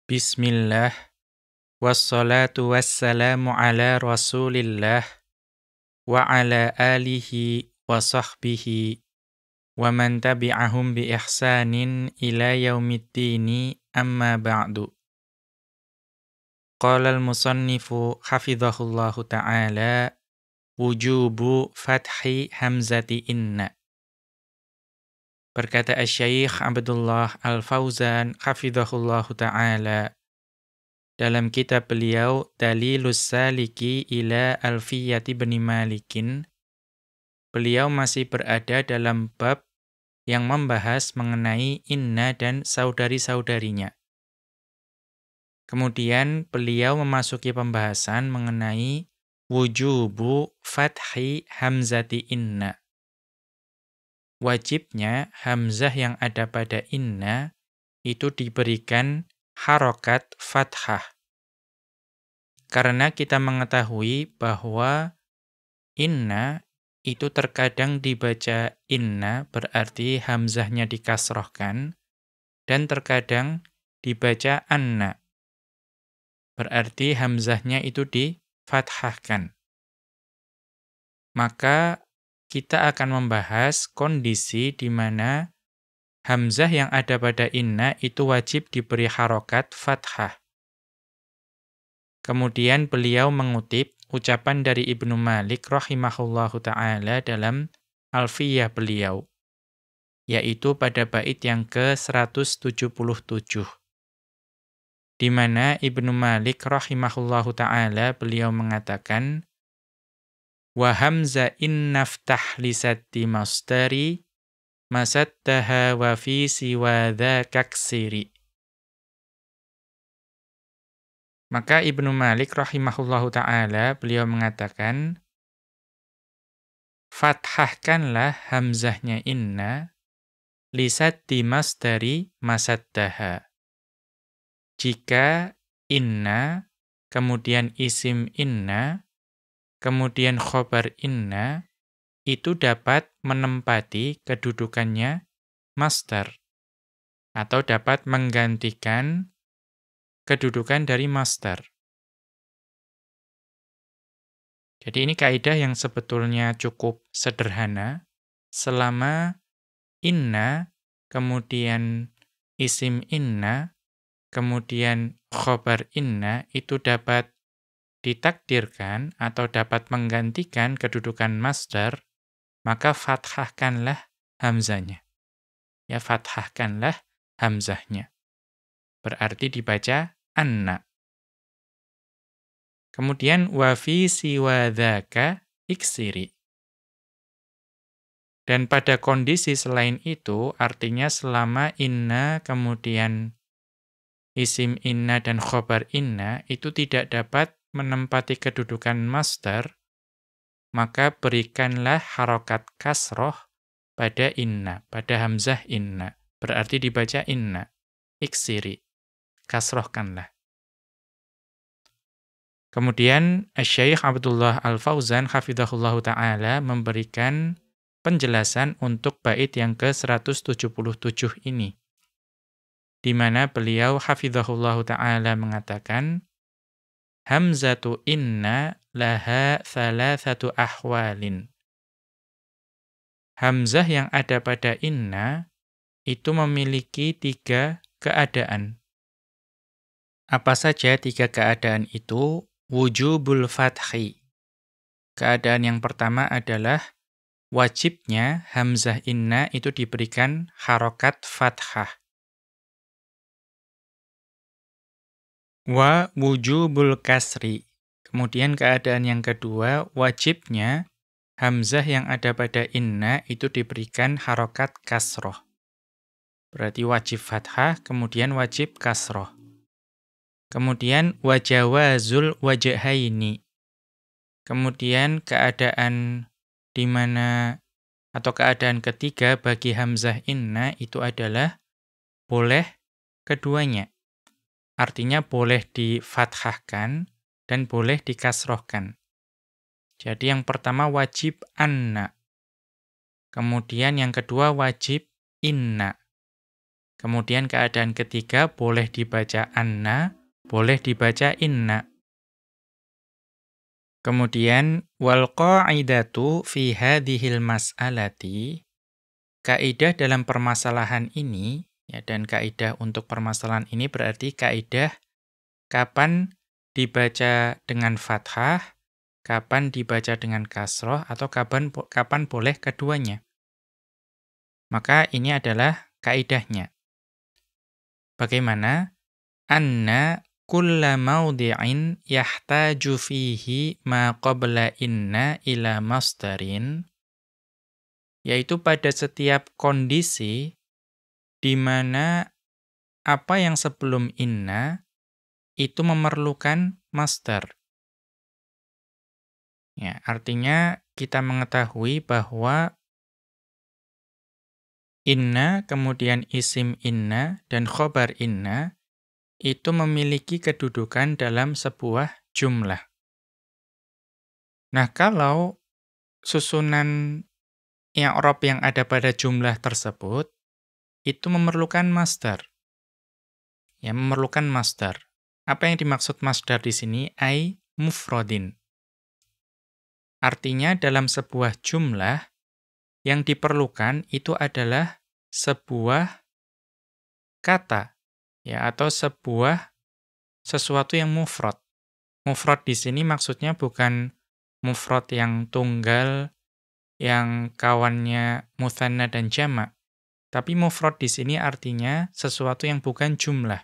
Bismillah, wassalatu wassalamu ala rasulillah, wa ala alihi wa sahbihi, wa man tabi'ahum bi ihsanin ila yaumiddini amma ba'du. Qala al-musannifu hafidhahullahu ta'ala, wujubu fathi hamzati inna. Berkata Asy-Syaikh Abdullah Al-Fauzan hafidhahullahu ta'ala, dalam kitab beliau Dalilus Saliki ila Alfiyati Bni Malikin, beliau masih berada dalam bab yang membahas mengenai inna dan saudari-saudarinya. Kemudian beliau memasuki pembahasan mengenai wujubu fathi hamzati inna. Wajibnya hamzah yang ada pada inna itu diberikan harokat fathah. Karena kita mengetahui bahwa inna itu terkadang dibaca inna berarti hamzahnya dikasrohkan, dan terkadang dibaca anna berarti hamzahnya itu difathahkan. Maka kita akan membahas kondisi di mana hamzah yang ada pada inna itu wajib diberi harokat fathah. Kemudian beliau mengutip ucapan dari Ibnu Malik rahimahullahu ta'ala dalam Alfiyah beliau, yaitu pada bait yang ke-177. Di mana Ibnu Malik rahimahullahu ta'ala beliau mengatakan, wa hamza innaftah lisatti mastari masattaha wa fi siwa dzakaksiri. Maka Ibnu Malik rahimahullahu ta'ala beliau mengatakan, fathahkanlah hamzahnya inna lisatti masdari masaddaha. Jika inna, kemudian isim inna, kemudian khobar inna, itu dapat menempati kedudukannya masdar, atau dapat menggantikan kedudukan dari masdar. Jadi ini kaidah yang sebetulnya cukup sederhana. Selama inna, kemudian isim inna, kemudian khobar inna itu dapat ditakdirkan atau dapat menggantikan kedudukan masdar, maka fathahkanlah hamzahnya. Ya, fathahkanlah hamzahnya. Berarti dibaca anna. Kemudian wa fi siwa dzaka iksiri. Dan pada kondisi selain itu, artinya selama inna kemudian isim inna dan khobar inna itu tidak dapat menempati kedudukan masdar, maka berikanlah harokat kasroh pada inna, pada hamzah inna. Berarti dibaca inna, iksiri, kasrohkanlah. Kemudian Asy-Syaikh Abdullah Al-Fauzan hafidhahullahu ta'ala memberikan penjelasan untuk bait yang ke-177 ini, di mana beliau hafidhahullahu ta'ala mengatakan, hamzatu inna laha thalathatu ahwalin. Hamzah yang ada pada inna itu memiliki 3 keadaan. Apa saja 3 keadaan itu? Wujubul fathi. Keadaan yang pertama adalah wajibnya hamzah inna itu diberikan harokat fathah. Wa wujubul kasri. Kemudian keadaan yang kedua, wajibnya hamzah yang ada pada inna itu diberikan harokat kasroh. Berarti wajib fathah, kemudian wajib kasroh. Kemudian wajawazul wajhaini. Kemudian keadaan di mana atau keadaan ketiga bagi hamzah inna itu adalah boleh keduanya. Artinya boleh difathahkan dan boleh dikasrohkan. Jadi yang pertama wajib anna. Kemudian yang kedua wajib inna. Kemudian keadaan ketiga boleh dibaca anna, boleh dibaca inna. Kemudian wal qa'idatu fi hadhil mas'alati, kaidah dalam permasalahan ini, ya, dan kaidah untuk permasalahan ini berarti kaidah kapan dibaca dengan fathah, kapan dibaca dengan kasroh, atau kapan boleh keduanya. Maka ini adalah kaidahnya. Bagaimana? Anna kulla mawdi'in yahtaju fihi ma qabla inna ila masdarin, yaitu pada setiap kondisi di mana apa yang sebelum inna itu memerlukan masdar. Ya, artinya kita mengetahui bahwa inna, kemudian isim inna, dan khobar inna, itu memiliki kedudukan dalam sebuah jumlah. Nah, kalau susunan i'rab yang ada pada jumlah tersebut, itu memerlukan masdar. Ya, memerlukan masdar. Apa yang dimaksud masdar di sini? Ai mufradin. Artinya dalam sebuah jumlah, yang diperlukan itu adalah sebuah kata, ya, atau sesuatu yang mufrad. Mufrad di sini maksudnya bukan mufrad yang tunggal, yang kawannya mutsanna dan jamak, tapi mufrad di sini artinya sesuatu yang bukan jumlah,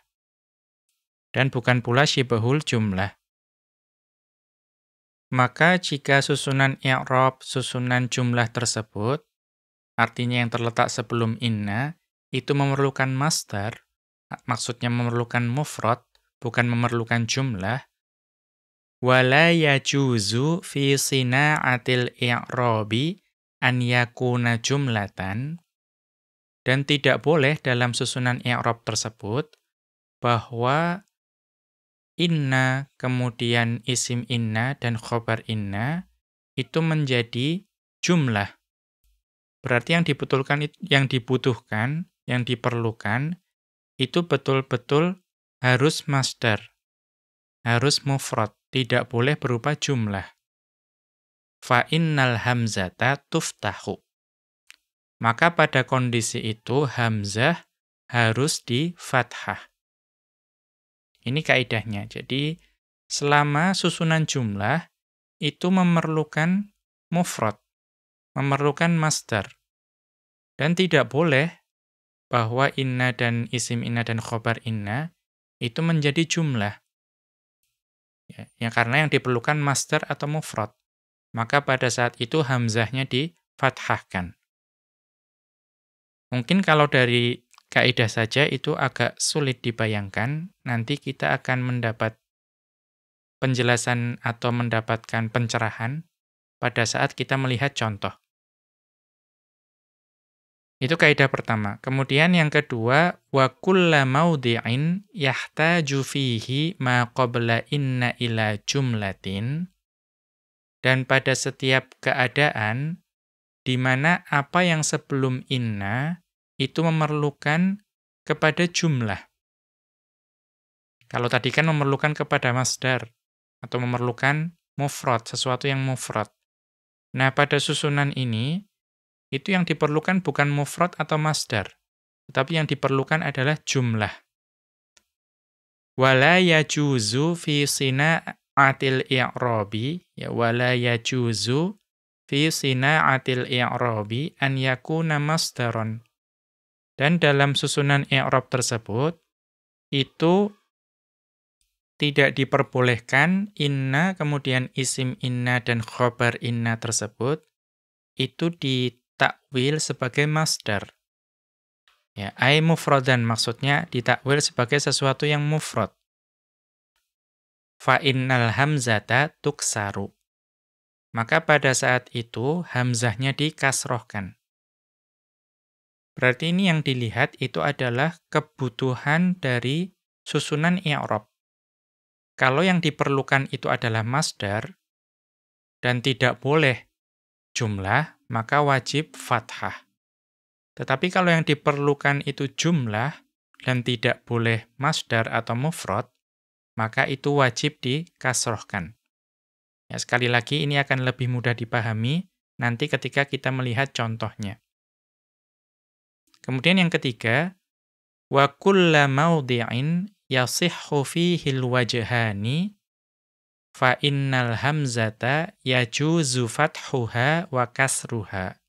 dan bukan pula syibhul jumlah. Maka jika susunan i'rab, susunan jumlah tersebut, artinya yang terletak sebelum inna, itu memerlukan masdar, maksudnya memerlukan mufrad, bukan memerlukan jumlah, wala yajuzu fi sina'atil i'rabi an yakuna jumlatan, dan tidak boleh dalam susunan i'rab tersebut bahwa inna, kemudian isim inna dan khobar inna itu menjadi jumlah. Berarti yang dibutuhkan, yang diperlukan itu betul-betul harus masdar, harus mufrad, tidak boleh berupa jumlah. Fa innal hamzata tuftahu. Maka pada kondisi itu hamzah harus di fathah. Ini kaidahnya. Jadi selama susunan jumlah itu memerlukan mufrad, memerlukan masdar. Dan tidak boleh bahwa inna dan isim inna dan khobar inna itu menjadi jumlah. Ya, karena yang diperlukan masdar atau mufrad. Maka pada saat itu hamzahnya difathahkan. Mungkin kalau dari kaidah saja itu agak sulit dibayangkan. Nanti kita akan mendapat penjelasan atau mendapatkan pencerahan pada saat kita melihat contoh. Itu kaidah pertama. Kemudian yang kedua, wa kulla mawdi'in yahtaju fihi ma qabla inna ila jumlatin. Dan pada setiap keadaan di mana apa yang sebelum inna itu memerlukan kepada jumlah. Kalau tadi kan memerlukan kepada masdar atau memerlukan mufrad, sesuatu yang mufrad. Nah, pada susunan ini itu yang diperlukan bukan mufrad atau masdar, tetapi yang diperlukan adalah jumlah. Wala yajuzu fi sina'atil i'rabi, ya wala yajuzu fi sina'atil i'rabi an yakuna masdaron. Dan dalam susunan i'rab tersebut itu tidak diperbolehkan inna kemudian isim inna dan khobar inna tersebut itu ditakwil sebagai masdar. Ya, ai mufradan maksudnya ditakwil sebagai sesuatu yang mufrad. Fa innal hamzata tuksaru. Maka pada saat itu hamzahnya dikasrohkan. Berarti ini yang dilihat itu adalah kebutuhan dari susunan i'rab. Kalau yang diperlukan itu adalah masdar dan tidak boleh jumlah, maka wajib fathah. Tetapi kalau yang diperlukan itu jumlah, dan tidak boleh masdar atau mufrad, maka itu wajib dikasrohkan. Ya, sekali lagi ini akan lebih mudah dipahami nanti ketika kita melihat contohnya. Kemudian yang ketiga, wa kulla mawdi'in yasihhu fihi al-wajhani fa innal hamzata yajuzu fathuha wa kasruha.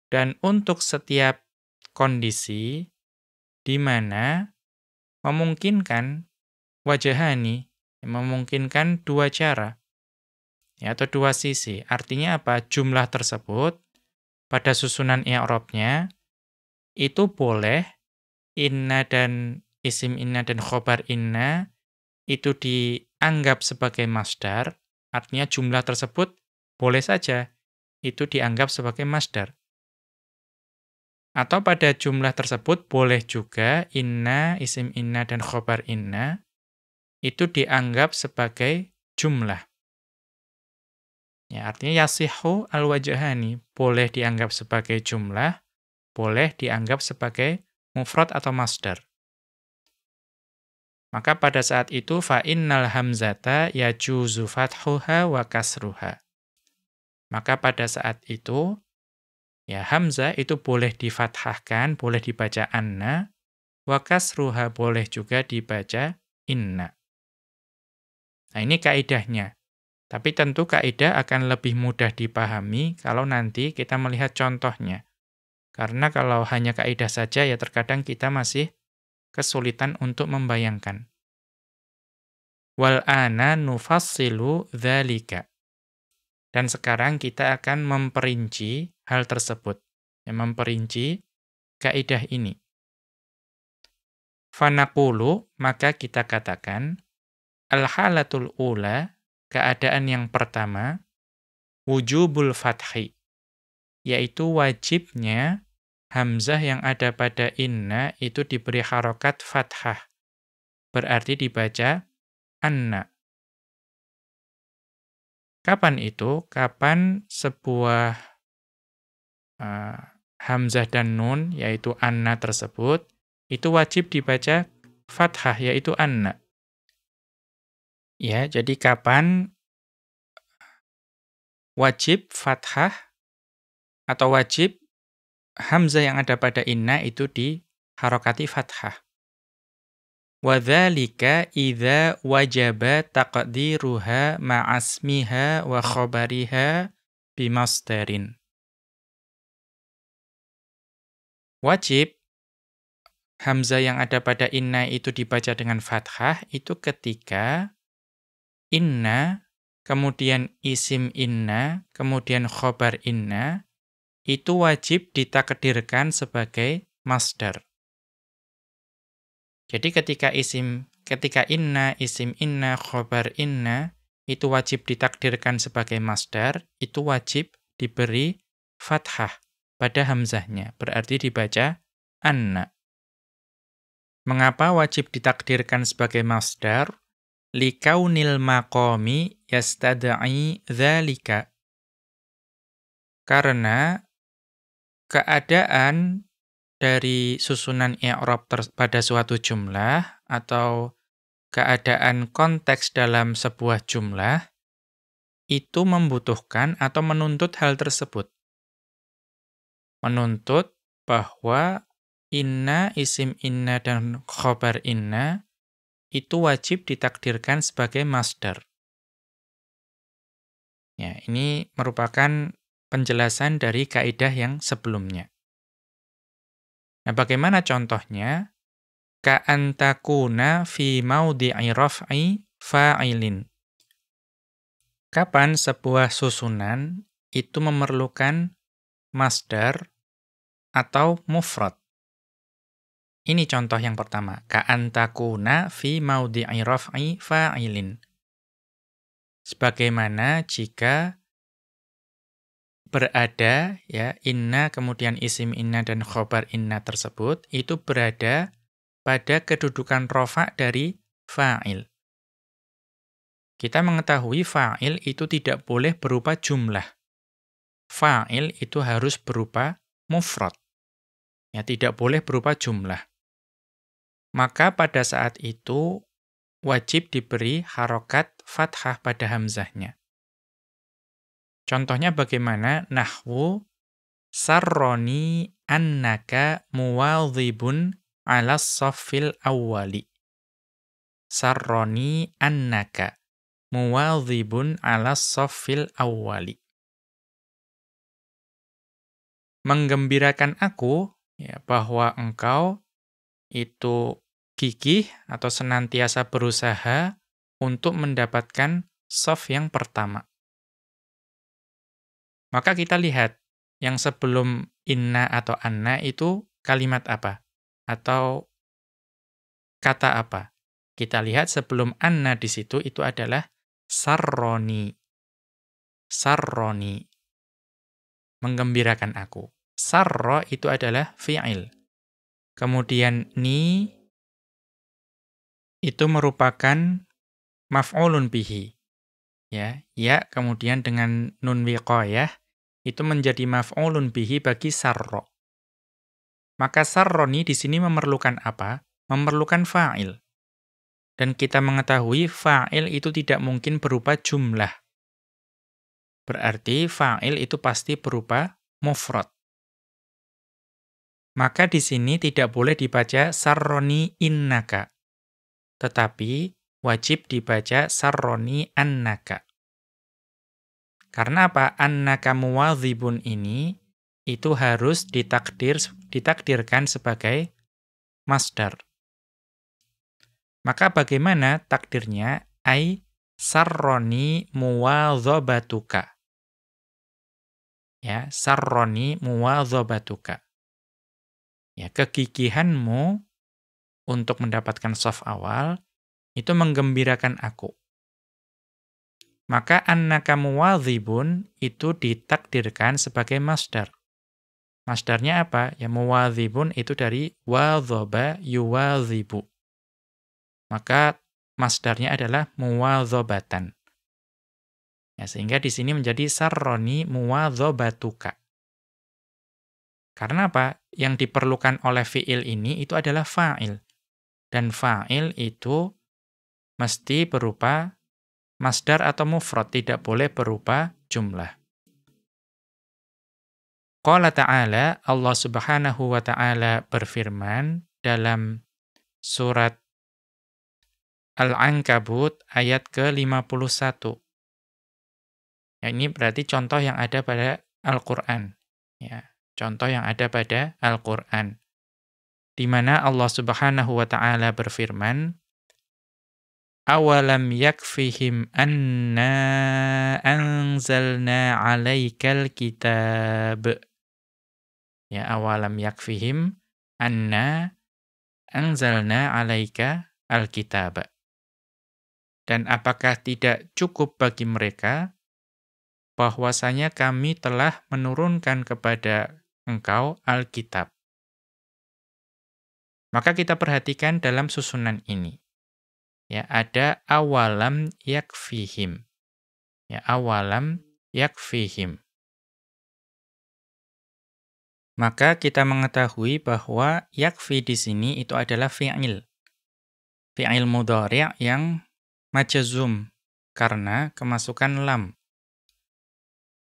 Dan untuk setiap kondisi di mana memungkinkan wajhani, memungkinkan dua cara ya, atau dua sisi. Artinya apa? Jumlah tersebut pada susunan i'rabnya itu boleh inna dan isim inna dan khobar inna itu dianggap sebagai masdar, artinya jumlah tersebut boleh saja itu dianggap sebagai masdar. Atau pada jumlah tersebut boleh juga inna, isim inna, dan khobar inna itu dianggap sebagai jumlah. Ya, artinya yasihu al-wajhani, boleh dianggap sebagai jumlah, boleh dianggap sebagai mufrad atau masdar. Maka pada saat itu fa innal hamzata yajuzu fathuha wa kasruha. Maka pada saat itu ya hamzah itu boleh difathahkan, boleh dibaca anna, wa kasruha boleh juga dibaca inna. Nah, ini kaidahnya. Tapi tentu kaidah akan lebih mudah dipahami kalau nanti kita melihat contohnya. Karena kalau hanya kaidah saja ya terkadang kita masih kesulitan untuk membayangkan. Wal ana nufassilu dzalika. Dan sekarang kita akan memperinci hal tersebut. Ya, memperinci kaidah ini. Fanaqulu, maka kita katakan, al-halatul ula, keadaan yang pertama, wujubul fathi, yaitu wajibnya hamzah yang ada pada inna itu diberi harokat fathah. Berarti dibaca anna. Kapan itu? Kapan sebuah hamzah dan nun, yaitu anna tersebut, itu wajib dibaca fathah, yaitu anna. Ya, jadi kapan wajib fathah atau wajib hamzah yang ada pada inna itu diharokati fathah. Wa dzalika idza wajaba taqdiruha ma'asmiha wa khabariha bimasdarin. Wajib hamzah yang ada pada inna itu dibaca dengan fathah itu ketika inna, kemudian isim inna, kemudian khobar inna, itu wajib ditakdirkan sebagai masdar. Jadi ketika inna, isim inna, khobar inna, itu wajib ditakdirkan sebagai masdar, itu wajib diberi fathah pada hamzahnya, berarti dibaca anna. Mengapa wajib ditakdirkan sebagai masdar? Likaunil maqami yastad'i dzalika. Karena keadaan dari susunan i'rab pada suatu jumlah atau keadaan konteks dalam sebuah jumlah itu membutuhkan atau menuntut hal tersebut. Menuntut bahwa inna, isim inna, dan khobar inna itu wajib ditakdirkan sebagai masdar. Ya, ini merupakan penjelasan dari kaidah yang sebelumnya. Nah, bagaimana contohnya? Ka'an takuna fi maudhi'i raf'i fa'ilin. Kapan sebuah susunan itu memerlukan masdar atau mufrad? Ini contoh yang pertama. Ka'an takuna fi maudhi'i raf'i fa'ilin. Sebagaimana jika berada ya inna kemudian isim inna dan khobar inna tersebut itu berada pada kedudukan rofa dari fa'il. Kita mengetahui fa'il itu tidak boleh berupa jumlah. Fa'il itu harus berupa mufrad. Ya, tidak boleh berupa jumlah. maka pada saat itu wajib diberi harokat fathah pada hamzahnya. Contohnya bagaimana? Nahwu sarroni annaka muwadhibun ala saffil awwali. Sarroni annaka muwadhibun ala saffil awwali. Menggembirakan aku, ya, bahwa engkau itu gigih atau senantiasa berusaha untuk mendapatkan shaf yang pertama. Maka kita lihat, yang sebelum inna atau anna itu kalimat apa? Atau kata apa? Kita lihat sebelum anna di situ itu adalah sarroni. Sarroni. Menggembirakan aku. Sarro itu adalah fi'il. Kemudian ni itu merupakan maf'ulun bihi. Ya, kemudian dengan nun wiqayah itu menjadi maf'ulun bihi bagi sarro. Maka sarroni di sini memerlukan apa? Memerlukan fa'il. Dan kita mengetahui fa'il itu tidak mungkin berupa jumlah. Berarti fa'il itu pasti berupa mufrad. Maka di sini tidak boleh dibaca sarroni innaka. Tetapi wajib dibaca sarroni annaka. Karena apa? Annaka muwadhibun ini itu harus ditakdirkan sebagai masdar. Maka bagaimana takdirnya? Ai sarroni muwadhabatuka. Ya, sarroni muwadhabatuka. Ya, kegigihanmu untuk mendapatkan shaf awal itu menggembirakan aku. Maka annaka muwadhibun itu ditakdirkan sebagai masdar. Masdarnya apa? Ya, muwadhibun itu dari wadhaba yuwadhibu. Maka masdarnya adalah muwadhabatan. Ya, sehingga di sini menjadi sarroni muwadhabatuka. Karena apa? Yang diperlukan oleh fi'il ini itu adalah fa'il. Dan fa'il itu mesti berupa masdar atau mufrad, tidak boleh berupa jumlah. Qala ta'ala, Allah Subhanahu wa ta'ala berfirman dalam surat Al-Ankabut ayat ke-51. Ya, ini berarti contoh yang ada pada Al-Qur'an. Ya, contoh yang ada pada Al-Qur'an. Di mana Allah Subhanahu wa ta'ala berfirman, awalam yakfihim anna anzalna 'alaikal kitab. Ya, awalam yakfihim anna anzalna 'alaika al-kitab. Dan apakah tidak cukup bagi mereka bahwasanya kami telah menurunkan kepada engkau Alkitab. Maka kita perhatikan dalam susunan ini. Ya, ada awalam yakfihim. Ya, awalam yakfihim. Maka kita mengetahui bahwa yakfi di sini itu adalah fi'il. Fi'il mudhari' yang majzum karena kemasukan lam.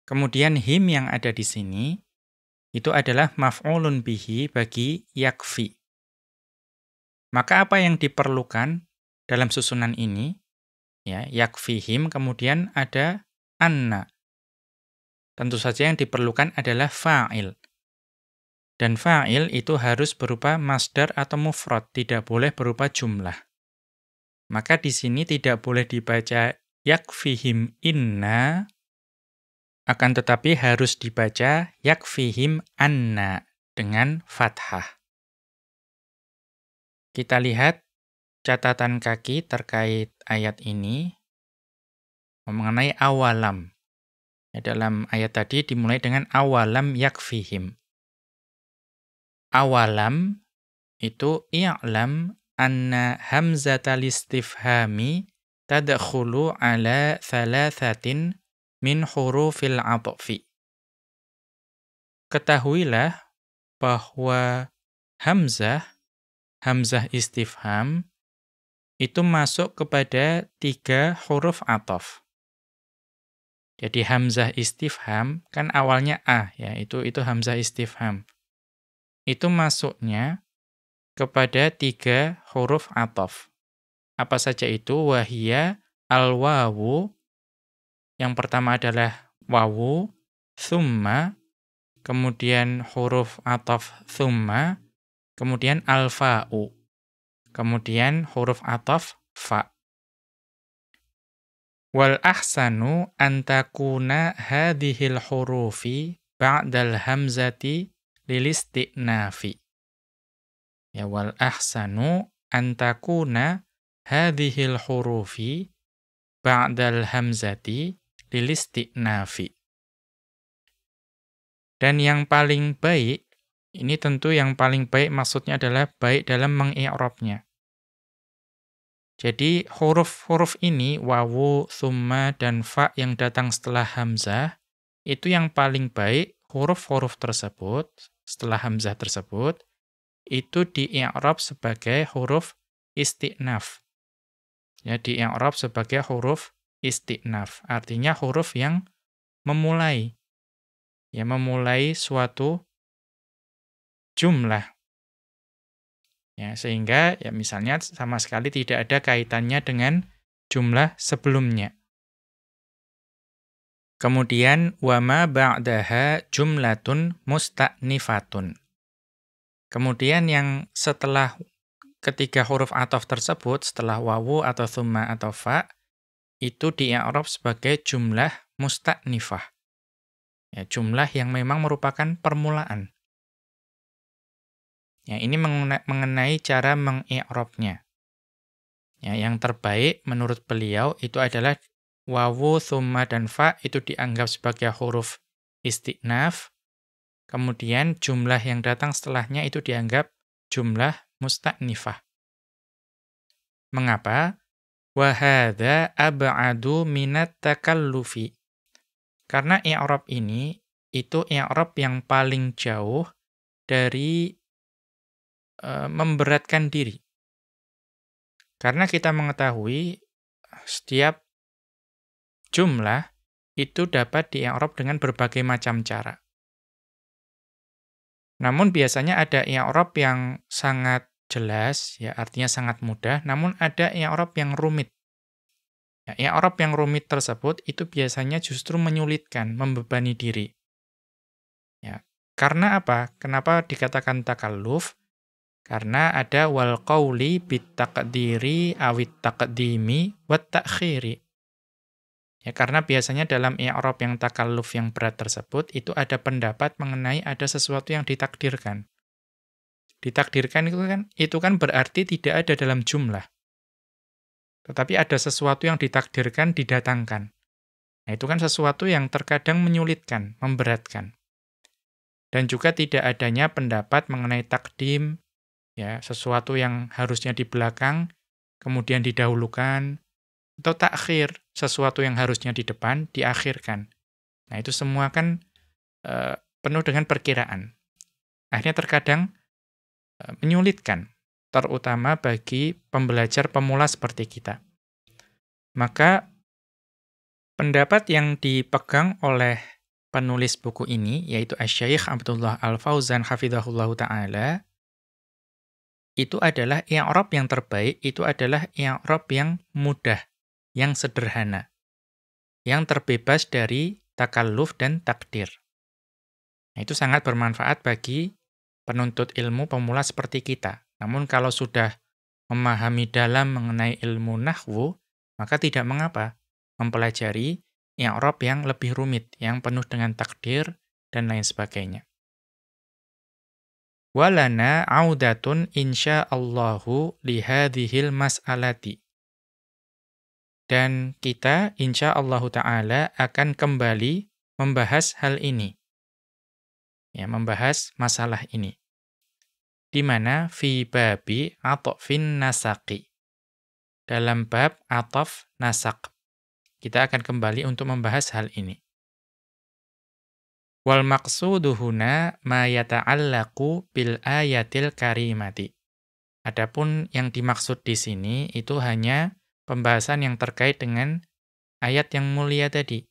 Kemudian him yang ada di sini itu adalah maf'ulun bihi bagi yakfi. Maka apa yang diperlukan dalam susunan ini? Ya, yakfihim, kemudian ada anna. Tentu saja yang diperlukan adalah fa'il. Dan fa'il itu harus berupa masdar atau mufrad, tidak boleh berupa jumlah. Maka di sini tidak boleh dibaca yakfihim inna, akan tetapi harus dibaca yakfihim anna dengan fathah. Kita lihat catatan kaki terkait ayat ini mengenai awalam. Ya, dalam ayat tadi dimulai dengan awalam yakfihim. Awalam itu i'lam anna hamzatal istifhami tadkhulu ala thalathatin min hurufil 'athfi. Ketahuilah bahwa hamzah hamzah istifham itu masuk kepada 3 huruf ataf. Jadi hamzah istifham kan awalnya a ya, itu hamzah istifham. Itu masuknya kepada 3 huruf ataf. Apa saja itu? Wahia al-wawu, yang pertama adalah wawu, thumma, kemudian huruf ataf thumma, kemudian al-fa'u, kemudian huruf ataf fa. Wal ahsanu an takuna hadhil hurufi ba'dal hamzati lilistiknafi. Ya, wal ahsanu an takuna hadhil hurufi ba'dal hamzati lilistiknafi. Dan yang paling baik, ini tentu yang paling baik maksudnya adalah baik dalam mengi'rabnya. Jadi huruf-huruf ini, wawu, thumma, dan fa yang datang setelah hamzah, itu yang paling baik huruf-huruf tersebut, setelah hamzah tersebut, itu di-i'rab sebagai huruf isti'naf. Ya, di-i'rab sebagai huruf isti'naf. Artinya huruf yang memulai. Ya, memulai suatu jumlah. Ya, sehingga ya misalnya sama sekali tidak ada kaitannya dengan jumlah sebelumnya. Kemudian wama ba'daha jumlatun musta'nifatun. Kemudian yang setelah ketiga huruf ataf tersebut, setelah wawu atau thumma atau fa, itu di-i'rab sebagai jumlah musta'nifah. Ya, jumlah yang memang merupakan permulaan. Ya, ini mengenai cara mengi'rabnya. Ya, yang terbaik menurut beliau itu adalah wawu, thumma, dan fa itu dianggap sebagai huruf isti'naf. Kemudian jumlah yang datang setelahnya itu dianggap jumlah musta'nifah. Mengapa? Wa hadza ab'adu minat takallufi. Karena i'rab ini itu i'rab yang paling jauh dari memberatkan diri. Karena kita mengetahui setiap jumlah itu dapat di-i'rab dengan berbagai macam cara. Namun biasanya ada i'rab yang sangat jelas, ya artinya sangat mudah, namun ada i'rab yang rumit. Ya, i'rab yang rumit tersebut itu biasanya justru menyulitkan, membebani diri. Ya, karena apa? Kenapa dikatakan takalluf? Karena ada wal qauli bit taqdiri awit taqdimi wat ta'khiri. Ya, karena biasanya dalam i'rab yang takalluf yang berat tersebut itu ada pendapat mengenai ada sesuatu yang ditakdirkan. Ditakdirkan itu kan berarti tidak ada dalam jumlah. Tetapi ada sesuatu yang ditakdirkan didatangkan. Nah, itu kan sesuatu yang terkadang menyulitkan, memberatkan. Dan juga tidak adanya pendapat mengenai takdim, ya, sesuatu yang harusnya di belakang, kemudian didahulukan, atau takhir, sesuatu yang harusnya di depan, diakhirkan. Nah, itu semua kan penuh dengan perkiraan. Akhirnya terkadang menyulitkan, terutama bagi pembelajar pemula seperti kita. Maka, pendapat yang dipegang oleh penulis buku ini, yaitu Asy-Syaikh Abdullah Al-Fauzan hafizahullahu ta'ala, itu adalah i'rab yang terbaik, itu adalah i'rab yang mudah, yang sederhana, yang terbebas dari takalluf dan takdir. Nah, itu sangat bermanfaat bagi penuntut ilmu pemula seperti kita. Namun kalau sudah memahami dalam mengenai ilmu nahwu, maka tidak mengapa mempelajari i'rab yang lebih rumit, yang penuh dengan takdir dan lain sebagainya. Walana audatun insyaallahu lihadhil mas'alati. Dan kita insyaallahu ta'ala akan kembali membahas hal ini. Ya, membahas masalah ini. Di mana fi babi atofin nasaqi. Dalam bab atof nasaq. Kita akan kembali untuk membahas hal ini. Wal maqsudu huna ma yata'allaqu bil ayatil karimati. Adapun yang dimaksud di sini itu hanya pembahasan yang terkait dengan ayat yang mulia tadi,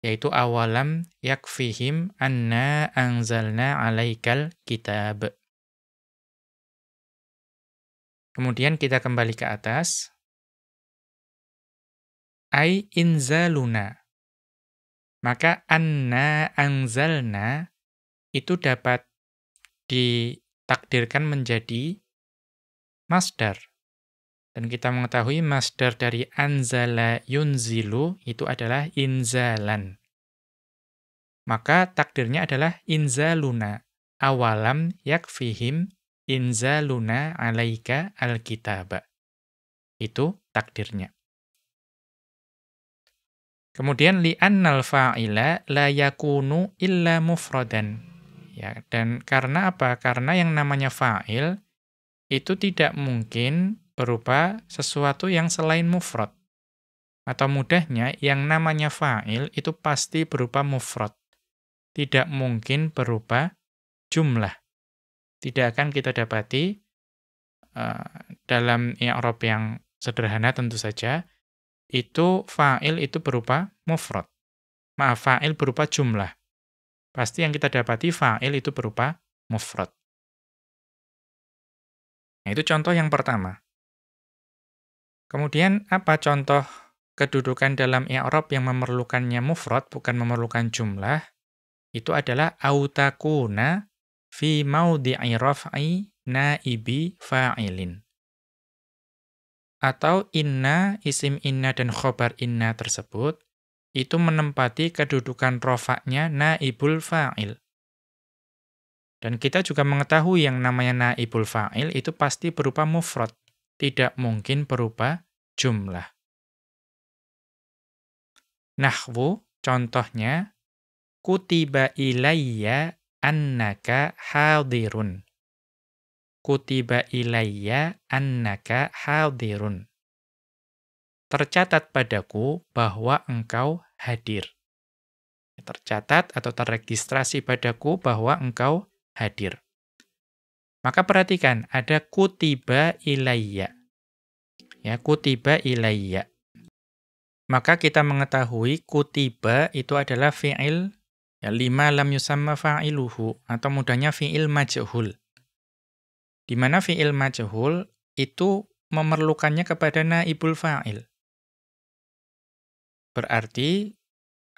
yaitu awalam yakfihim anna anzalna alaikal kitab. Kemudian kita kembali ke atas. Ai inzaluna. Maka anna anzalna itu dapat ditakdirkan menjadi masdar. Dan kita mengetahui masdar dari anzala yunzilu itu adalah inzalan. Maka takdirnya adalah inzaluna. Awalam yakfihim inzaluna alaika alkitaba. Itu takdirnya. Kemudian li'annal fa'ila la yakunu illa mufradan. Ya, dan karena apa? Karena yang namanya fa'il itu tidak mungkin berupa sesuatu yang selain mufrad. Atau mudahnya, yang namanya fa'il itu pasti berupa mufrad. Tidak mungkin berupa jumlah. Tidak akan kita dapati dalam i'rab yang sederhana tentu saja, itu fa'il itu berupa mufrad. Maaf, fa'il berupa jumlah. Pasti yang kita dapati fa'il itu berupa mufrad. Nah, itu contoh yang pertama. Kemudian apa contoh kedudukan dalam i'rab yang memerlukannya mufrad, bukan memerlukan jumlah? Itu adalah autakuna fi maudhi'i raf'i naibi fa'ilin. Atau inna, isim inna dan khobar inna tersebut, itu menempati kedudukan rofaknya naibul fa'il. Dan kita juga mengetahui yang namanya naibul fa'il itu pasti berupa mufrad, tidak mungkin berupa jumlah. Nahwu, contohnya, kutiba ilayya annaka hadirun. Kutiba ilayya annaka hadirun. Tercatat padaku bahwa engkau hadir. Tercatat atau terregistrasi padaku bahwa engkau hadir. Maka perhatikan, ada kutiba ilayya. Ya, kutiba ilayya. Maka kita mengetahui kutiba itu adalah fi'il, ya, lima lam yusamma fa'iluhu, atau mudahnya fi'il majhul. Di mana fi'il majhul itu memerlukannya kepada naibul fa'il. Berarti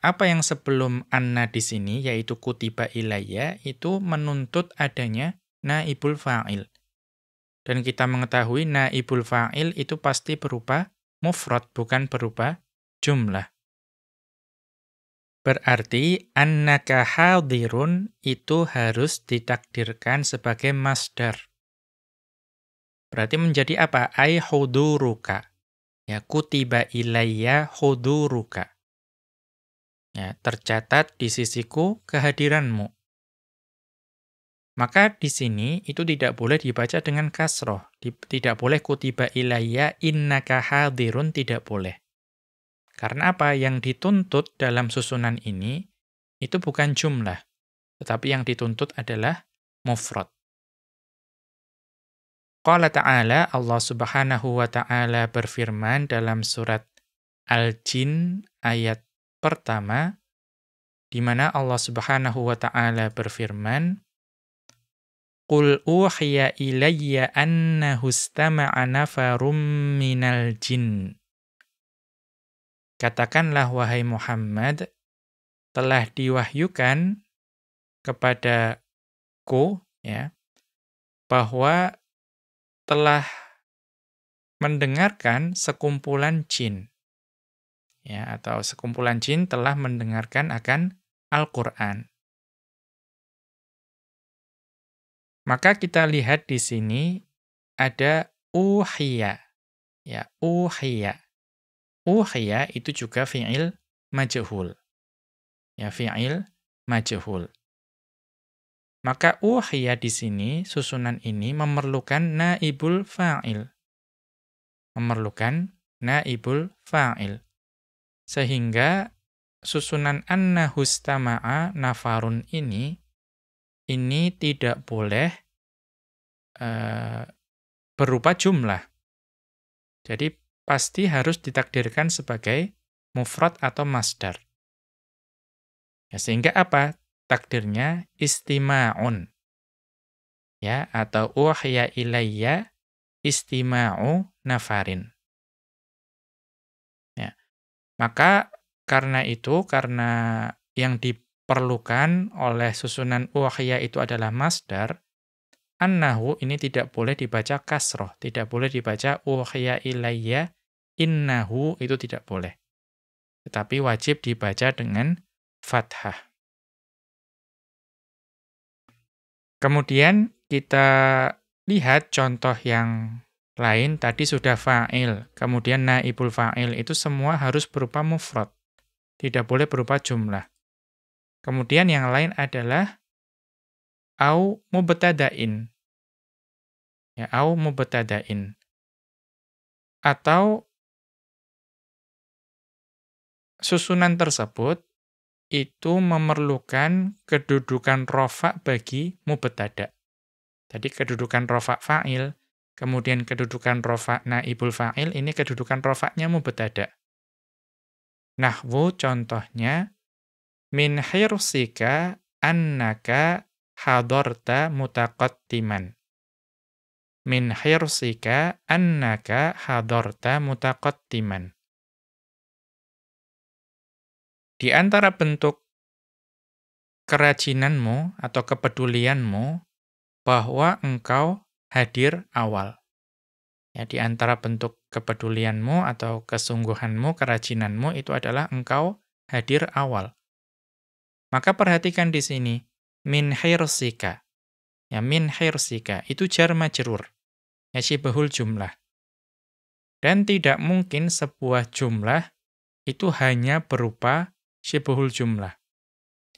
apa yang sebelum anna di sini, yaitu kutiba ilayya, itu menuntut adanya naibul fa'il. Dan kita mengetahui naibul fa'il itu pasti berupa mufrad, bukan berupa jumlah. Berarti annaka hadirun itu harus ditakdirkan sebagai masdar. Berarti menjadi apa? Ai huduruka. Ya, kutiba ilayya huduruka. Ya, tercatat di sisiku kehadiranmu. Maka di sini itu tidak boleh dibaca dengan kasroh. Tidak boleh kutiba ilayya innaka hadirun, tidak boleh. Karena apa? Yang dituntut dalam susunan ini itu bukan jumlah, tetapi yang dituntut adalah mufrad. Qala ta'ala, Allah Subhanahu wa ta'ala berfirman dalam surat Al-Jin ayat pertama, di mana Allah Subhanahu wa ta'ala berfirman, Qul uhiya ilayya annahu istama'a nafarum minal jin. Katakanlah wahai Muhammad, telah diwahyukan kepadaku, ya, bahwa telah mendengarkan sekumpulan jin. Ya, atau sekumpulan jin telah mendengarkan akan Al-Qur'an. Maka kita lihat di sini ada uhiya. Ya, uhiya. Uhiya itu juga fi'il majhul. Ya, fi'il majhul. Maka uhiya di sini, susunan ini memerlukan naibul fa'il. Memerlukan naibul fa'il. Sehingga susunan annahu istama'a nafarun ini tidak boleh berupa jumlah. Jadi pasti harus ditakdirkan sebagai mufrad atau masdar. Ya, sehingga apa? Takdirnya istima'un. Ya, atau uhiya ilayya istima'u nafarin. Ya. Maka karena itu, karena yang diperlukan oleh susunan uhiya itu adalah masdar, annahu ini tidak boleh dibaca kasroh, tidak boleh dibaca uhiya ilayya innahu, itu tidak boleh. Tetapi wajib dibaca dengan fathah. Kemudian kita lihat contoh yang lain, tadi sudah fa'il, kemudian naibul fa'il, itu semua harus berupa mufrad, tidak boleh berupa jumlah. Kemudian yang lain adalah au mubtada'in. Ya, au mubtada'in. Atau susunan tersebut itu memerlukan kedudukan rofa bagi mubtada'. Tadi kedudukan rofa fa'il, kemudian kedudukan rofa naibul fa'il, ini kedudukan rofa'nya mubtada'. Nahwu contohnya, min hirsika annaka hadarta mutaqaddiman. Min hirsika annaka hadarta mutaqaddiman. Di antara bentuk kerajinanmu atau kepedulianmu bahwa engkau hadir awal. Ya, di antara bentuk kepedulianmu atau kesungguhanmu, kerajinanmu itu adalah engkau hadir awal. Maka perhatikan di sini, min hirsika. Ya, min hirsika itu jar majrur. Ya, syibhul jumlah. Dan tidak mungkin sebuah jumlah itu hanya berupa syibhul jumlah.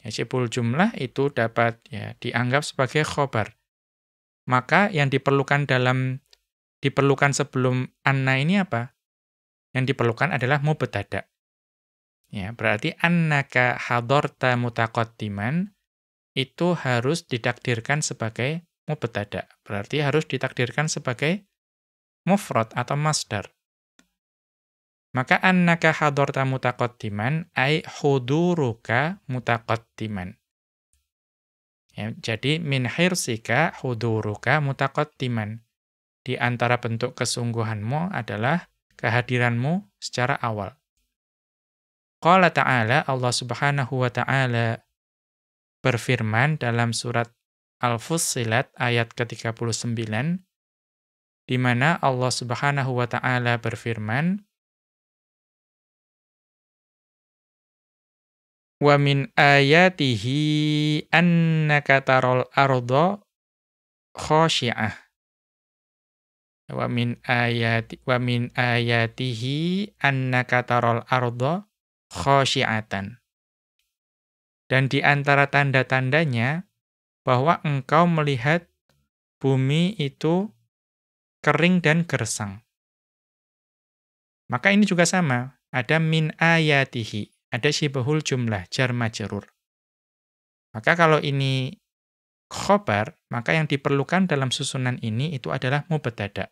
Ya, syibhul jumlah itu dapat ya dianggap sebagai khobar. Maka yang diperlukan sebelum anna ini apa? Yang diperlukan adalah mubtada'. Ya, berarti annaka hadarta mutaqaddiman itu harus ditakdirkan sebagai mubtada'. Berarti harus ditakdirkan sebagai mufrad atau masdar. Maka annaka hadarta mutaqaddiman ay huduruka mutaqaddiman. Ya, jadi min hirsika huduruka mutaqaddiman. Di antara bentuk kesungguhanmu adalah kehadiranmu secara awal. Qala ta'ala, Allah Subhanahu wa ta'ala berfirman dalam surat Al-Fussilat ayat ke-39, di mana Allah Subhanahu wa ta'ala berfirman, wa min ayatihi annaka taral arda khashi'ah. Wa min ayatihi annaka taral arda khashi'atan. Dan di antara tanda-tandanya bahwa engkau melihat bumi itu kering dan gersang. Maka ini juga sama, ada min ayatihi. Ada syibhul jumlah, jar majrur. Maka kalau ini khobar, maka yang diperlukan dalam susunan ini itu adalah mubtada'.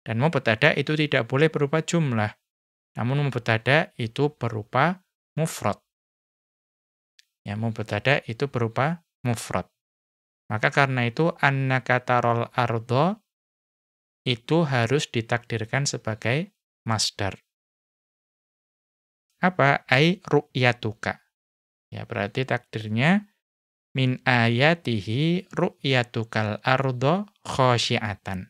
Dan mubtada' itu tidak boleh berupa jumlah. Namun mubtada' itu berupa mufrad. Ya, mubtada' itu berupa mufrad. Maka karena itu annaka taral arda itu harus ditakdirkan sebagai masdar. Apa? Ai ru'yatuka. Ya, berarti takdirnya min ayatihi ru'yatukal arda khasyi'atan.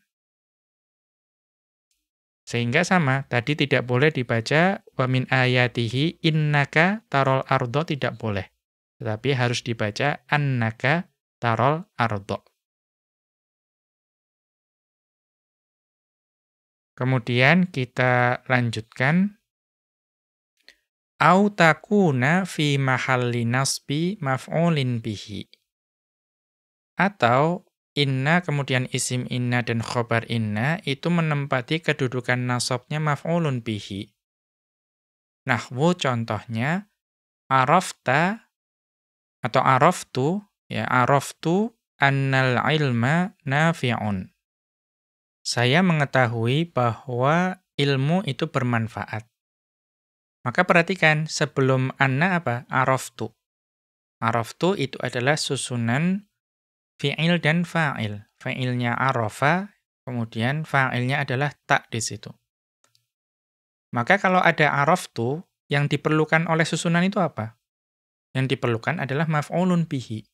Sehingga sama, tadi tidak boleh dibaca wa min ayatihi innaka tarol arda, tidak boleh. Tetapi harus dibaca annaka tarol arda. Kemudian kita lanjutkan. Au takuna fi mahalli nasbi maf'ulin bihi. Atau inna kemudian isim inna dan khobar inna itu menempati kedudukan nasabnya maf'ulun bihi. Nahwu contohnya arafta atau araftu, ya araftu annal ilma nafi'un. Saya mengetahui bahwa ilmu itu bermanfaat. Maka perhatikan, sebelum anna apa? Araftu. Araftu itu adalah susunan fi'il dan fa'il. Fa'ilnya arafa, kemudian fa'ilnya adalah tak di situ. Maka kalau ada araftu, yang diperlukan oleh susunan itu apa? Yang diperlukan adalah maf'ulun bihi.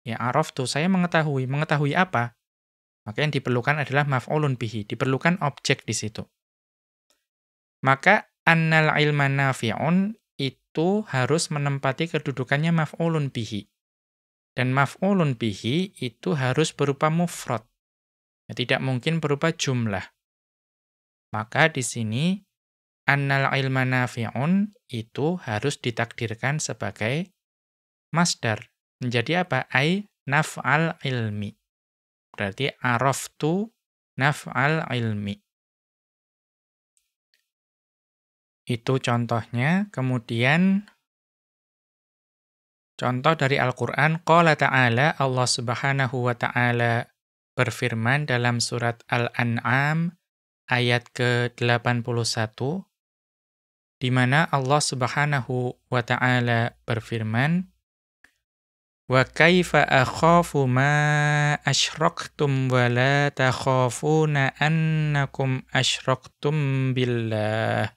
Ya, araftu, saya mengetahui. Mengetahui apa? Maka yang diperlukan adalah maf'ulun bihi. Diperlukan objek di situ. Maka annal ilma nafi'un itu harus menempati kedudukannya maf'ulun bihi. Dan maf'ulun bihi itu harus berupa mufrad. Ya, tidak mungkin berupa jumlah. Maka di sini annal ilma nafi'un itu harus ditakdirkan sebagai masdar. Menjadi apa? Ai naf'al ilmi. Berarti araftu naf'al ilmi. Itu contohnya. Kemudian contoh dari Al-Qur'an, qala ta'ala, Allah Subhanahu wa ta'ala berfirman dalam surat Al-An'am ayat ke-81, di mana Allah Subhanahu wa ta'ala berfirman, wa kaifa akhafu ma asyraktum wa la takhafuna annakum asyraktum billah.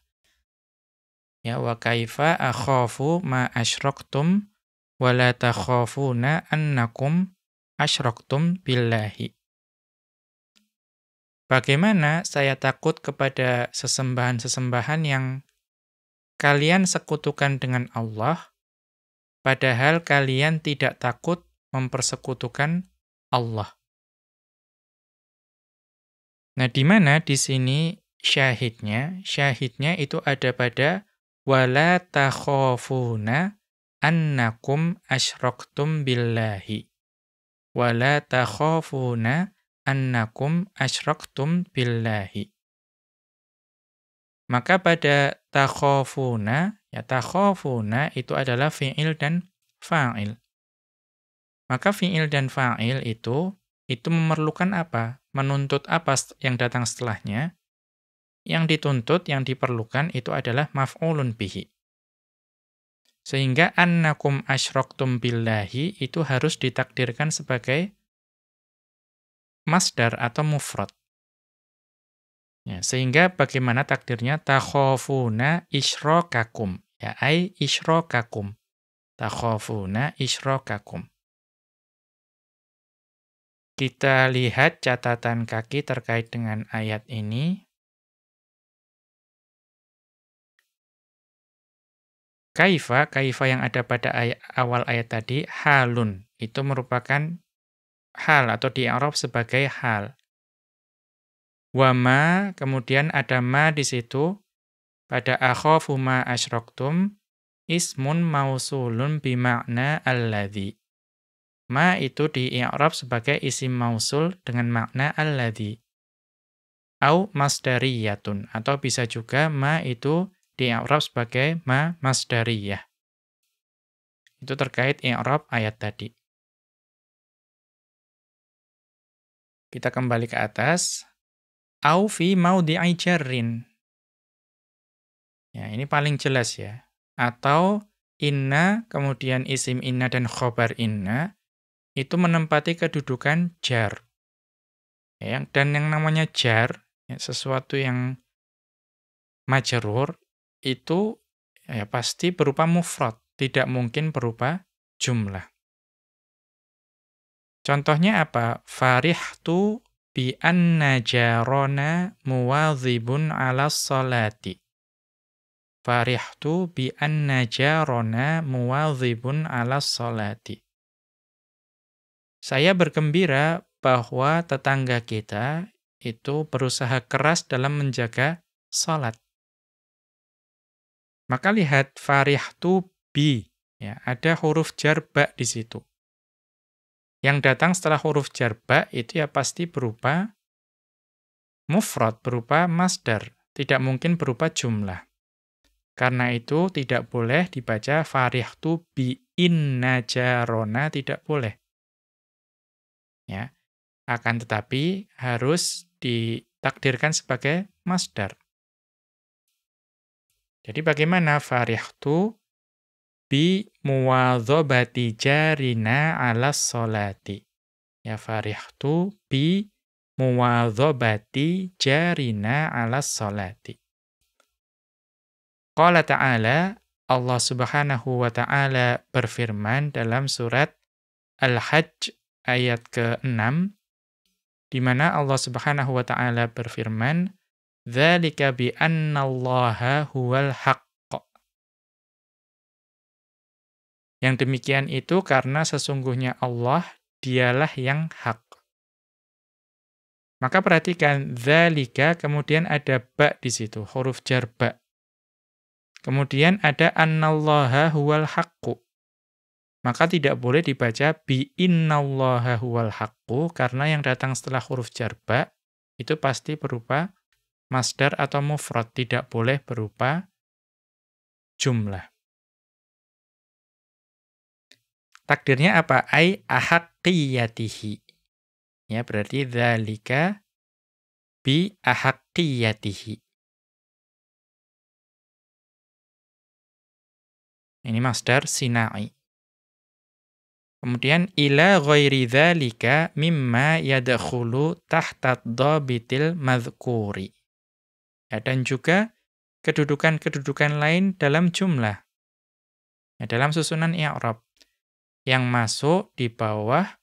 Ya, wa kaifa akhafu ma asyraktum wa la takhafuna annakum asyraktum billahi. Bagaimana saya takut kepada sesembahan-sesembahan yang kalian sekutukan dengan Allah, padahal kalian tidak takut mempersekutukan Allah. Nah, di mana di sini syahidnya? Syahidnya itu ada pada wala takhafuna annakum asyraktum billahi. Wala takhafuna annakum asyraktum billahi. Maka pada takhafuna, ya takhafuna itu adalah fi'il dan fa'il. Maka fi'il dan fa'il itu memerlukan apa? Menuntut apa yang datang setelahnya? Yang dituntut, yang diperlukan itu adalah maf'ulun bihi. Sehingga annakum asyraktum billahi itu harus ditakdirkan sebagai masdar atau mufrad. Ya, sehingga bagaimana takdirnya? Takhafuna isyrakakum. Ya, ai isyrakakum. Takhafuna isyrakakum. Kita lihat catatan kaki terkait dengan ayat ini. Kaifa yang ada pada awal ayat tadi, halun. Itu merupakan hal atau di-i'rab sebagai hal. Wa ma, kemudian ada ma di situ, pada akhafu ma asyraktum, ismun mausulun bima'na alladhi. Ma itu di-i'rab sebagai isim mausul dengan makna alladhi. Au masdariyatun, atau bisa juga ma itu di-i'rab sebagai ma masdariyah. Itu terkait i'rab ayat tadi. Kita kembali ke atas. Au fi maudhi'i jarrin. Ya, ini paling jelas ya. Atau inna, kemudian isim inna dan khobar inna, itu menempati kedudukan jar. Ya, dan yang namanya jar, ya, sesuatu yang majrur, itu ya pasti berupa mufrad, tidak mungkin berupa jumlah. Contohnya apa? Farihtu bi anna jarona muwadhibun 'ala sholati. Farihtu bi anna jarona muwadhibun 'ala sholati. Saya bergembira bahwa tetangga kita itu berusaha keras dalam menjaga salat. Maka lihat farihtu bi, ya, ada huruf jar ba di situ. Yang datang setelah huruf jar ba itu ya pasti berupa mufrad, berupa masdar, tidak mungkin berupa jumlah. Karena itu tidak boleh dibaca farihtu bi inna jarona, tidak boleh. Ya. Akan tetapi harus ditakdirkan sebagai masdar. Jadi bagaimana farihtu bi muwadhabati jarina 'alas sholati. Ya farihtu bi muwadhabati jarina 'alas sholati. Qala ta'ala, Allah Subhanahu wa ta'ala berfirman dalam surat Al-Hajj ayat ke-6, di mana Allah Subhanahu wa ta'ala berfirman, "Dzalika bi annallaha huwal haqq." Yang demikian itu karena sesungguhnya Allah dialah yang hak. Maka perhatikan, dzalika kemudian ada ba di situ, huruf jar ba. Kemudian ada annallaha huwal haqqu. Maka tidak boleh dibaca bi innallaha huwal haqqu karena yang datang setelah huruf jar ba itu pasti berupa masdar atau mufrad, tidak boleh berupa jumlah. Takdirnya apa? Ai ahaqqiyatihi. Ya, berarti dzalika bi ahaqqiyatihi. Ini masdar sina'i. Kemudian ila ghairi dzalika mimma yadkhulu tahta dhabitil madhkuri. Ya, dan juga kedudukan-kedudukan lain dalam jumlah. Ya, dalam susunan i'rab yang masuk di bawah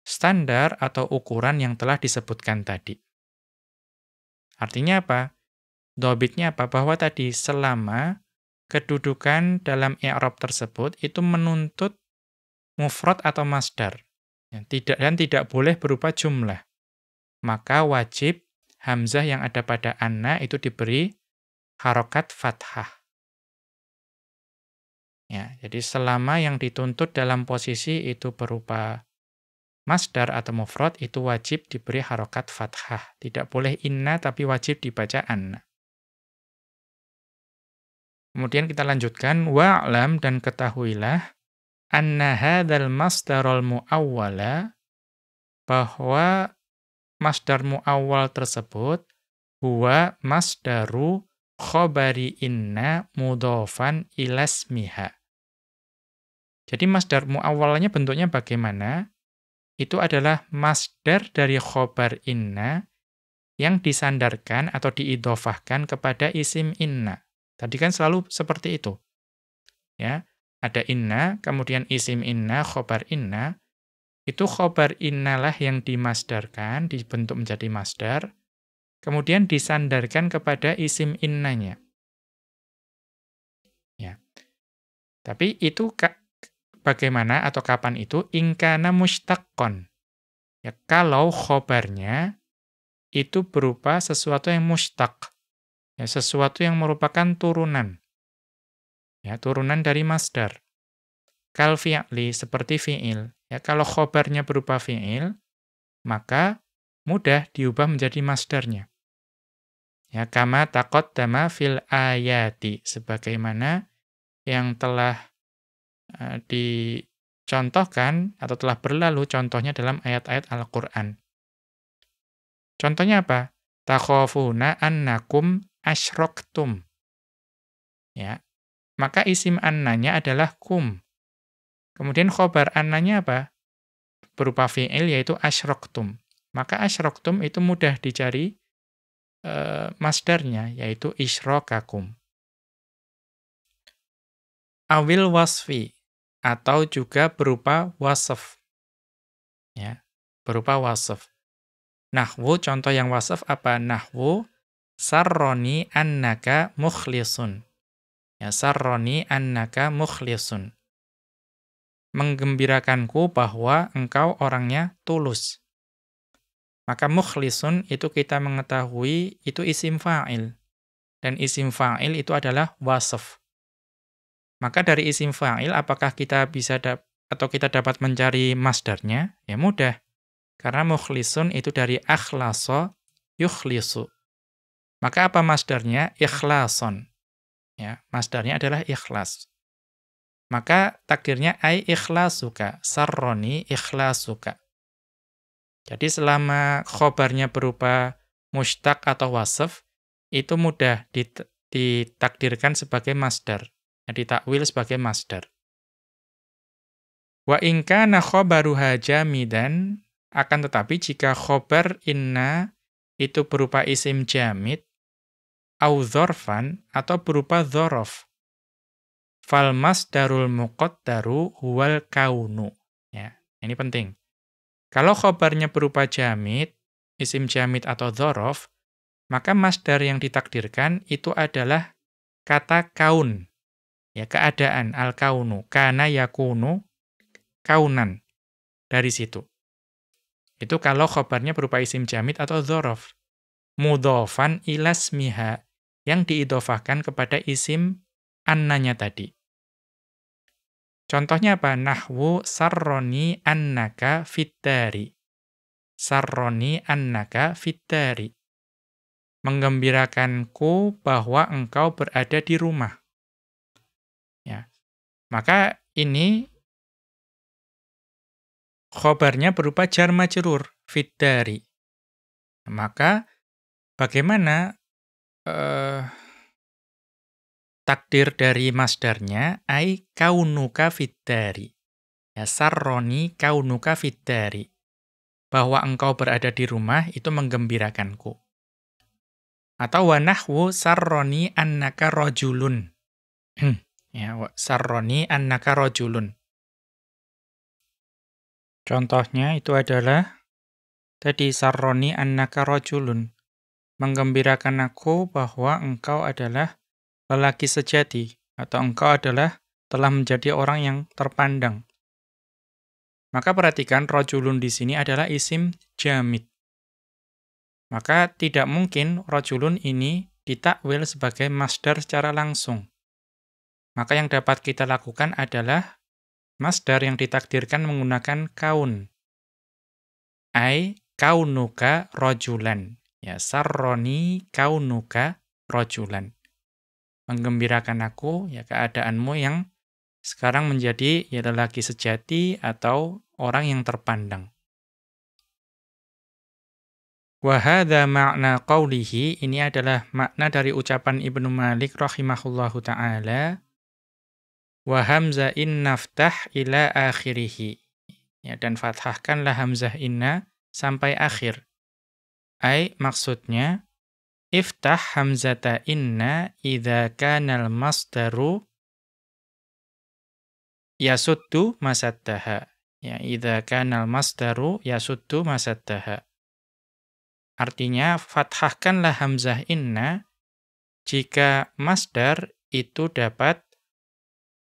standar atau ukuran yang telah disebutkan tadi. Artinya apa? Dhabitnya apa? Bahwa tadi selama kedudukan dalam i'rab tersebut itu menuntut mufrad atau masdar. Ya, tidak boleh berupa jumlah. Maka wajib hamzah yang ada pada anna itu diberi harokat fathah. Ya, jadi selama yang dituntut dalam posisi itu berupa masdar atau mufrad itu wajib diberi harokat fathah. Tidak boleh inna tapi wajib dibaca anna. Kemudian kita lanjutkan, wa'lam dan ketahuilah anna hadzal masdarul muawwala, bahwa masdar muawwal tersebut huwa masdaru khabari inna mudhofan ilasmiha. Jadi masdar muawwalnya bentuknya bagaimana? Itu adalah masdar dari khabar inna yang disandarkan atau diidhofahkan kepada isim inna. Tadi kan selalu seperti itu. Ya, ada inna, kemudian isim inna, khobar inna. Itu khobar innalah yang dimasdarkan, dibentuk menjadi masdar, kemudian disandarkan kepada isim innanya. Ya. Tapi itu bagaimana atau kapan itu? Ingkana mushtaqqon. Ya, kalau khobarnya itu berupa sesuatu yang mushtaq. Ya, sesuatu yang merupakan turunan. Ya, turunan dari masdar. Kal fi'li, seperti fi'il. Ya, kalau khobarnya berupa fi'il, maka mudah diubah menjadi masdarnya. Ya, kama taqaddama fil ayati, sebagaimana yang telah dicontohkan atau telah berlalu contohnya dalam ayat-ayat Al-Qur'an. Contohnya apa? Takhafuna annakum asyraktum. Ya. Maka isim annanya adalah kum. Kemudian khobar annanya apa? Berupa fi'il yaitu asyraktum. Maka asyraktum itu mudah dicari masdarnya yaitu isyrakakum. Awil wasfi, atau juga berupa wasf. Ya, berupa wasf. Nahwu, contoh yang wasf apa? Nahwu sarroni annaka mukhlisun. Ya, sarroni annaka mukhlisun. Menggembirakanku bahwa engkau orangnya tulus. Maka mukhlisun itu kita mengetahui itu isim fa'il. Dan isim fa'il itu adalah wasf. Maka dari isim fa'il apakah kita bisa atau kita dapat mencari masdarnya? Ya mudah. Karena mukhlisun itu dari akhlasa yukhlisu. Maka apa masdarnya? Ikhlason. Ya, masdarnya adalah ikhlas. Maka takdirnya ai ikhlasuka, sarroni ikhlasuka. Jadi selama khobarnya berupa mushtaq atau wasf, itu mudah ditakdirkan sebagai masdar. Ditakwil sebagai masdar. Wa in kana khabaruha jamidan, akan tetapi jika khobar inna itu berupa isim jamid, au dzarfan atau berupa dzaraf, fal masdarul muqaddaru huwal kaunu. Ya, ini penting. Kalau khobarnya berupa jamid, isim jamid atau dzaraf, maka masdar yang ditakdirkan itu adalah kata kaun. Ya, keadaan, al-kaunu. Kana yakunu, kaunan. Dari situ. Itu kalau khobarnya berupa isim jamid atau dzaraf. Mudhofan ilasmiha, yang diidhofahkan kepada isim annanya tadi. Contohnya apa? Nahwu sarroni annaka fiddari. Sarroni annaka fiddari. Menggembirakanku bahwa engkau berada di rumah. Ya. Maka ini khobarnya berupa jar majrur fiddari. Maka bagaimana takdir dari masdarnya? Ai kaunuka fiddari. Ya, sarroni kaunuka fiddari. Bahwa engkau berada di rumah itu menggembirakanku. Atau wa nahwu sarroni annaka rajulun. Ya, sarroni annaka rajulun. Contohnya itu adalah tadi sarroni annaka rajulun. Menggembirakan aku bahwa engkau adalah lelaki sejati atau engkau adalah telah menjadi orang yang terpandang. Maka perhatikan rajulun di sini adalah isim jamid. Maka tidak mungkin rajulun ini ditakwil sebagai masdar secara langsung. Maka yang dapat kita lakukan adalah masdar yang ditakdirkan menggunakan kaun. Ai kaunuka rajulan. Ya, sarroni kaunuka rajulan. Menggembirakan aku, ya keadaanmu yang sekarang menjadi ya lelaki sejati atau orang yang terpandang. Wa hadza ma'na qawlihi, ini adalah makna dari ucapan Ibnu Malik rahimahullahu ta'ala. Wa hamza in naftah ila akhirih. Ya, dan fathahkanlah hamzah inna sampai akhir. Ai maksudnya iftah hamzata inna idza kana al-masdaru yasuddu masaddaha. Ya, idza kana al-masdaru yasuddu masaddaha. Artinya fathahkanlah hamzah inna jika masdar itu dapat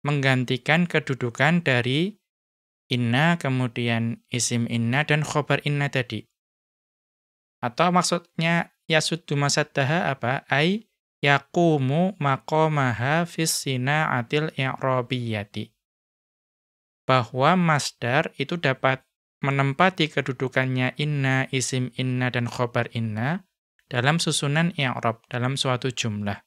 menggantikan kedudukan dari inna, kemudian isim inna, dan khobar inna tadi. Atau maksudnya yasuddu masaddaha apa? Ai yaqumu maqamaha fis sina'atil i'rabiyyati. Bahwa masdar itu dapat menempati kedudukannya inna, isim inna, dan khobar inna dalam susunan i'rab, dalam suatu jumlah.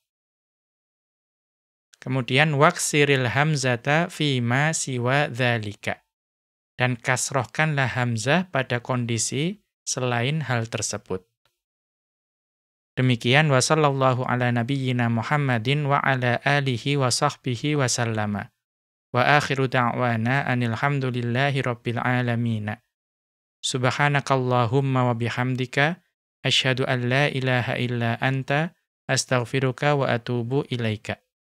Kemudian waksiril hamzata fima siwa dzalika. Dan kasrohkanlah hamzah pada kondisi selain hal tersebut. Demikian wa sallallahu ala nabiyyina Muhammadin wa ala alihi wa sahbihi wa sallama. Wa akhiru da'wana anil hamdulillahi rabbil alamin. Subhanakallahumma wa bihamdika asyhadu an la ilaha illa anta astaghfiruka wa atubu ilaika.